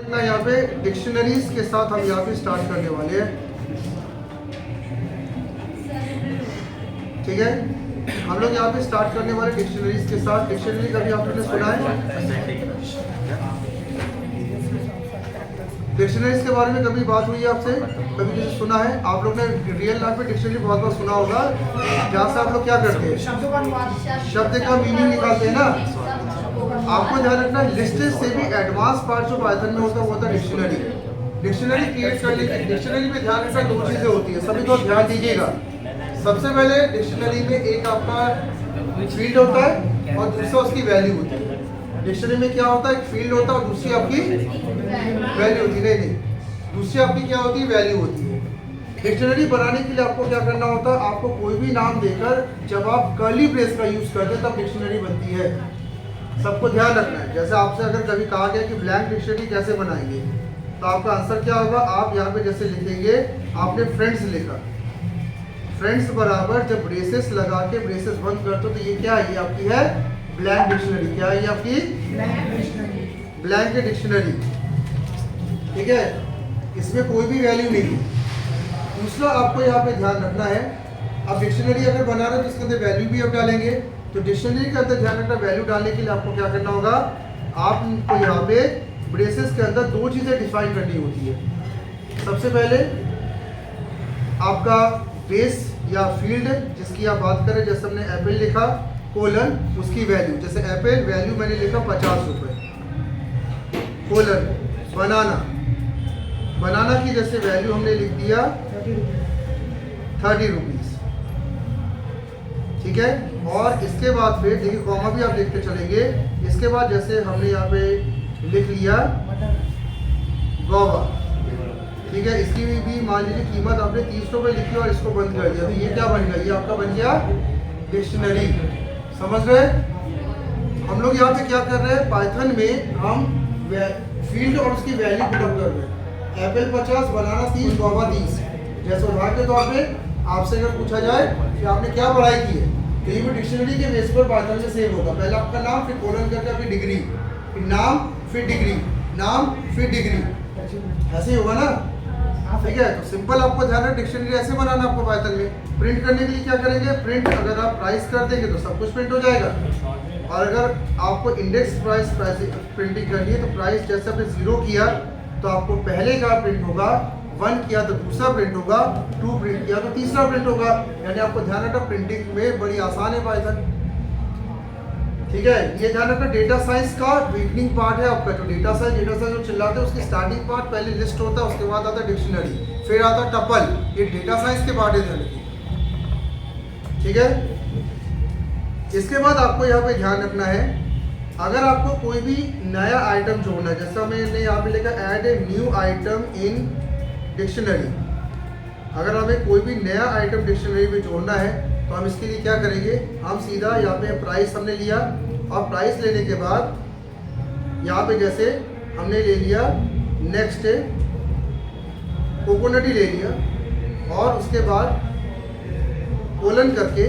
ना यहाँ पे डिक्शनरीज के साथ हम यहाँ पे स्टार्ट करने वाले हैं। ठीक है, हम लोग यहाँ पे स्टार्ट करने वाले डिक्शनरीज के साथ। डिक्शनरी कभी आपने सुना है? डिक्शनरीज के बारे में कभी बात हुई है आपसे? कभी किसी सुना है? आप लोग ने रियल लाइफ में डिक्शनरी बहुत बार सुना होगा, जहाँ से आप लोग क्या करते हैं, शब्द का मीनिंग निकालते हैं ना। आपको ध्यान रखना, लिस्टेड से भी एडवांस पार्ट जो पाइथन में होता है वो होता है डिक्शनरी। डिक्शनरी क्रिएट करने की, डिक्शनरी में ध्यान रखना दो चीजें होती है, सभी को ध्यान दीजिएगा। सबसे पहले डिक्शनरी में एक आपका फील्ड होता है और दूसरा उसकी वैल्यू होती है। डिक्शनरी में क्या होता है, एक फील्ड होता है और दूसरी आपकी वैल्यू होती है। नहीं, दूसरी आपकी क्या होती है, वैल्यू होती है। डिक्शनरी बनाने के लिए आपको क्या करना होता है, आपको कोई भी नाम देकर जब आप कर्ली ब्रेस का यूज करते हैं तब डिक्शनरी बनती है। सबको ध्यान रखना है। जैसे आपसे अगर कभी कहा गया कि ब्लैंक डिक्शनरी कैसे बनाएंगे, तो आपका आंसर क्या होगा, आप यहाँ पे जैसे लिखेंगे, आपने फ्रेंड्स लिखा, फ्रेंड्स बराबर जब ब्रेसेस लगा के ब्रेसेस बंद करते हो तो ये क्या है, ये आपकी है ब्लैंक डिक्शनरी। क्या है ये आपकी? Blank dictionary. ठीक है, इसमें कोई भी वैल्यू नहीं है। दूसरा आपको यहाँ पे ध्यान रखना है, अब डिक्शनरी अगर बना रहे हो तो इसके अंदर वैल्यू भी आप डालेंगे। तो डिक्शनरी के अंदर ध्यान रखना, वैल्यू डालने के लिए आपको क्या करना होगा, आपको यहाँ पे ब्रेसेस के अंदर दो चीज़ें डिफाइन करनी होती है। सबसे पहले आपका बेस या फील्ड जिसकी आप बात करें, जैसे हमने एप्पल लिखा कोलन उसकी वैल्यू, जैसे एप्पल वैल्यू मैंने लिखा 50 रुपये, कोलन बनाना की जैसे वैल्यू हमने लिख दिया 30 रुपीज़। ठीक है, और इसके बाद फिर देखिए कॉमा भी आप देखते चलेंगे। इसके बाद जैसे हमने यहाँ पे लिख लिया गोवा, ठीक है, इसकी भी मान लीजिए कीमत आपने 30 रुपये लिखी और इसको बंद कर दिया, तो ये क्या बन गया, ये आपका बन गया डिक्शनरी। समझ रहे? हम लोग यहाँ पे क्या कर रहे हैं, पाइथन में हम फील्ड और उसकी वैल्यू पुटअप कर रहे हैं। एप्पल 50, बनाना 30, गोवा 30। जैसे उदाहरण के तौर पे आपसे अगर पूछा जाए कि आपने क्या पढ़ाई की है, तो ये भी डिक्शनरी के बेस पर पाइथन में सेव होगा। पहले आपका नाम, फिर कोलन करके आपकी डिग्री, फिर नाम, फिर डिग्री, नाम, फिर डिग्री, ऐसे ही होगा ना। ठीक है, तो सिंपल आपको ध्यान है, डिक्शनरी ऐसे बनाना आपको पाइथन में। प्रिंट करने के लिए क्या करेंगे, प्रिंट अगर आप प्राइस कर देंगे तो सब कुछ प्रिंट हो जाएगा, और अगर आपको इंडेक्स प्राइस प्रिंटिंग करनी है तो प्राइस जैसे आपने 0 किया तो आपको पहले का प्रिंट होगा, 1 किया तो दूसरा प्रिंट होगा, 2 प्रिंट किया तो तीसरा प्रिंट होगा। यानी आपको ध्यान रखना, प्रिंटिंग में बड़ी आसान है पाइथन। ठीक है, ये ध्यान रखना, डेटा साइंस का बिगनिंग पार्ट है आपका, जो डेटा साइंस जो चिल्लाते हैं उसकी स्टार्टिंग पार्ट पहले लिस्ट होता है, उसके बाद आता है डिक्शनरी, फिर आता है टपल, ये डेटा साइंस के पार्ट है ध्यान रखिए। ठीक है, इसके बाद आपको यहाँ पे ध्यान रखना है, अगर आपको कोई भी नया आइटम जोड़ना है, जैसा मैंने यहाँ पे लिखा add a new item in dictionary, अगर हमें कोई भी नया आइटम डिक्शनरी में जोड़ना है तो हम इसके लिए क्या करेंगे, हम सीधा यहाँ पे प्राइस हमने लिया, और प्राइस लेने के बाद यहाँ पे जैसे हमने ले लिया नेक्स्ट कोकोनट ही ले लिया, और उसके बाद कोलन करके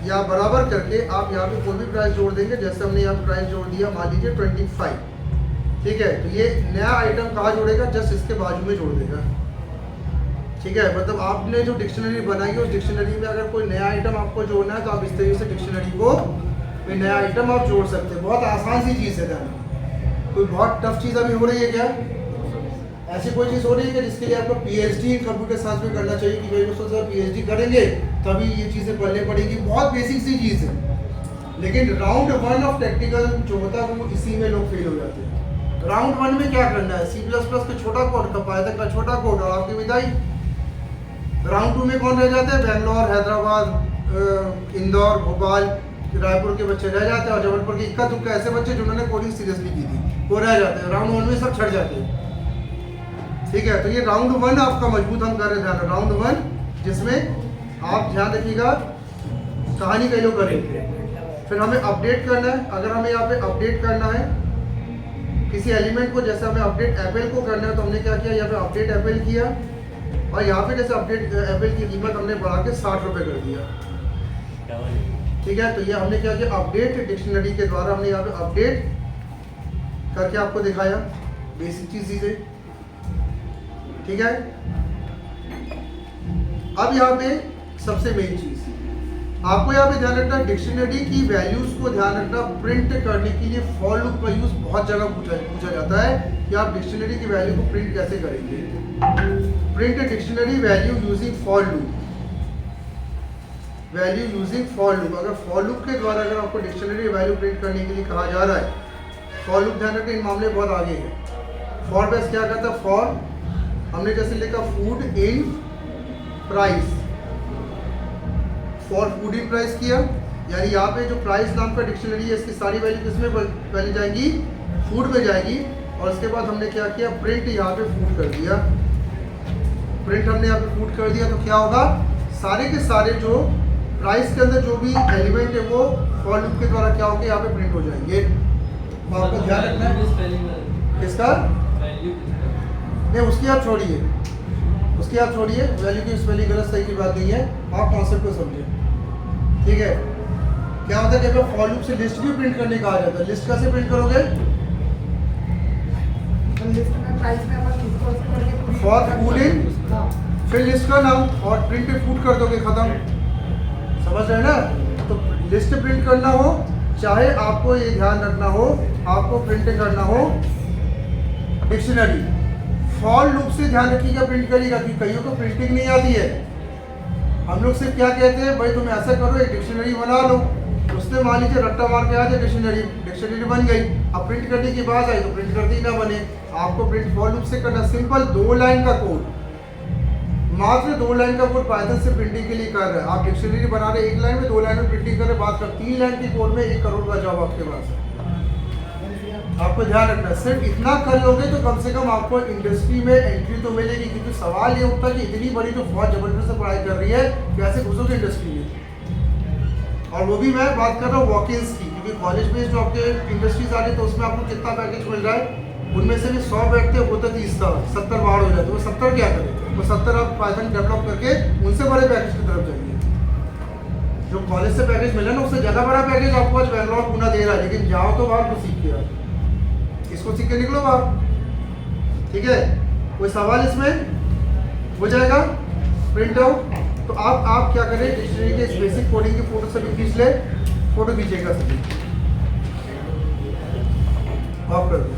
या बराबर करके आप यहाँ पे कोई भी प्राइस जोड़ देंगे। जैसे हमने यहाँ पे प्राइस जोड़ दिया, मान लीजिए 25। ठीक है, तो ये नया आइटम कहाँ जोड़ेगा, जस्ट इसके बाजू में जोड़ देगा। ठीक है, मतलब आपने जो डिक्शनरी बनाई है उस डिक्शनरी में अगर कोई नया आइटम आपको जोड़ना है तो आप इस तरीके से डिक्शनरी को कोई नया आइटम आप जोड़ सकते हैं। बहुत आसान सी चीज़ है जाना, कोई बहुत टफ चीज़ अभी हो रही है क्या, ऐसी कोई चीज़ हो रही है कि जिसके लिए आपको PhD कंप्यूटर साइंस में करना चाहिए कि भाई दोस्तों PhD करेंगे तभी ये चीज़ें पढ़ने पड़ेगी, बहुत बेसिक सी चीज़ है। लेकिन राउंड 1 ऑफ टेक्निकल जो होता है वो इसी में लोग फेल हो जाते हैं। राउंड 1 में क्या करना है, C++ का छोटा कोड, पाइथन का छोटा कोड और आपकी विदाई। राउंड 2 में कौन रह जाते हैं, बेंगलोर, हैदराबाद, इंदौर, भोपाल, रायपुर के बच्चे रह जाते हैं, और जबलपुर के इक्का दुक्का ऐसे बच्चे जिन्होंने कोडिंग सीरियसली की थी वो रह जाते हैं। राउंड 1 में सब छट जाते हैं। ठीक है, तो ये राउंड 1 आपका मजबूत हम कर रहे हैं, राउंड 1 जिसमें आप ध्यान रखिएगा कहानी कई लोग करेंगे। फिर हमें अपडेट करना है, अगर हमें यहाँ पे अपडेट करना है किसी एलिमेंट को, जैसे हमें अपडेट एप्पल को करना है तो हमने क्या किया, यहाँ पे अपडेट एप्पल किया, और यहाँ पे जैसे अपडेट एप्पल की कीमत हमने बढ़ा के 60 रुपये कर दिया। ठीक है, तो ये हमने क्या किया, अपडेट डिक्शनरी के द्वारा हमने यहाँ पे अपडेट करके आपको दिखाया। बेसिक चीज़ है, ठीक है। अब यहाँ पे सबसे मेन चीज़ आपको यहाँ पे ध्यान रखना, डिक्शनरी की वैल्यूज को ध्यान रखना। प्रिंट करने के लिए फॉर लूप का यूज बहुत जगह पूछा जाता है कि आप डिक्शनरी की वैल्यू को प्रिंट कैसे करेंगे। Print dictionary value using for loop, value using for loop. अगर फॉर लूप के द्वारा अगर आपको डिक्शनरी वैल्यू प्रिंट करने के लिए कहा जा रहा है, फॉर लूप ध्यान रखना इन मामले बहुत आगे है। फॉर बेस क्या करता है, फॉर हमने जैसे लिखा food in price, for food in price किया, यानी यहाँ पे जो प्राइस नाम का डिक्शनरी है इसकी सारी वैल्यू किसमें पहले जाएंगी, फूड में जाएगी। और उसके बाद हमने क्या किया, प्रिंट यहाँ पे फूड कर दिया। प्रिंट हमने यहाँ पे फूड कर दिया तो क्या होगा, सारे के सारे जो प्राइस के अंदर जो भी एलिमेंट है वो फॉर लूप के द्वारा क्या होगा, यहाँ पे प्रिंट हो जाएंगे। तो आपको ध्यान रखना है किसका, नहीं उसकी आप छोड़िए, उसकी आप छोड़िए, वैल्यू की स्पेलिंग गलत सही की बात नहीं है, आप कॉन्सेप्ट को समझिए, ठीक है। क्या होता है जब फॉर लूप से लिस्ट भी प्रिंट करने का आ जाता है, लिस्ट कैसे प्रिंट करोगे, फॉर फूड इन, फिर लिस्ट का नाम और प्रिंट पे फूड कर दोगे, खत्म। समझ रहे हैं ना। तो लिस्ट प्रिंट करना हो, चाहे आपको ये ध्यान रखना हो आपको प्रिंट करना हो डिक्शनरी, फॉर लूप से ध्यान रखिएगा प्रिंट करिएगा, क्योंकि कईयों को प्रिंटिंग नहीं आती है। हम लोग सिर्फ क्या कहते हैं, भाई तुम ऐसा करो एक डिक्शनरी बना लो, उसने मान लीजिए रट्टा मार के आ जाए डिक्शनरी बन गई, अब प्रिंट करने की बात आई तो प्रिंट करते ही ना बने। आपको प्रिंट फॉर लूप से करना, सिंपल 2 लाइन का कोड, मात्र 2 लाइन का कोड पाइथन से प्रिंटिंग के लिए कर रहे हैं। आप डिक्शनरी बना रहे 1 लाइन में, 2 लाइन में प्रिंटिंग कर रहे, बात कर 3 लाइन के कोड में 1 करोड़ का जॉब आपके पास। आपको ध्यान रखना है, सिर्फ इतना कर लोगे तो कम से कम आपको इंडस्ट्री में एंट्री तो मिलेगी। क्योंकि सवाल ये उठता है कि इतनी बड़ी तो फौज जबरदस्त से पढ़ाई कर रही है, कैसे घुसोगे इंडस्ट्री में। और वो भी मैं बात कर रहा हूँ वॉक-इन्स की, क्योंकि कॉलेज में जो आपके इंडस्ट्रीज आ रही है तो उसमें आपको कितना पैकेज मिल रहा है, उनमें से भी 100 बैठते होते 30 था, 70 बाहर हो जाते, वो 70 क्या करें, तो 70 आप पाइथन डेवलप करके उनसे बड़े पैकेज की तरफ जाएंगे। जो कॉलेज से पैकेज मिला ना उससे ज़्यादा बड़ा पैकेज आपको आज बैंगलोर पुणे दे रहा है, लेकिन जाओ तो बाहर को सीख के आओ, इसको सीख के निकलो बाहर, ठीक है। कोई सवाल इसमें हो जाएगा प्रिंट आउट। तो आप क्या करें, डिक्शनरी के बेसिक कोडिंग की फोटो सभी खींच ले, फोटो खींचेगा सभी, ऑफ कर दो।